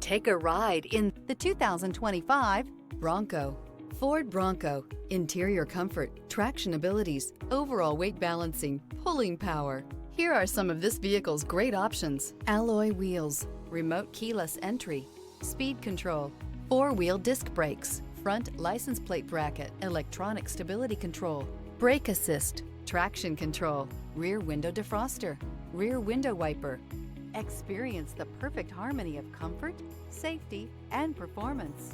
Take a ride in the 2025 Bronco. Ford Bronco. Interior comfort, traction abilities, overall weight balancing, pulling power. Here are some of this vehicle's great options: alloy wheels, remote keyless entry, speed control, four-wheel disc brakes, front license plate bracket, electronic stability control, brake assist, traction control, rear window defroster, rear window wiper. Experience the perfect harmony of comfort, safety, and performance.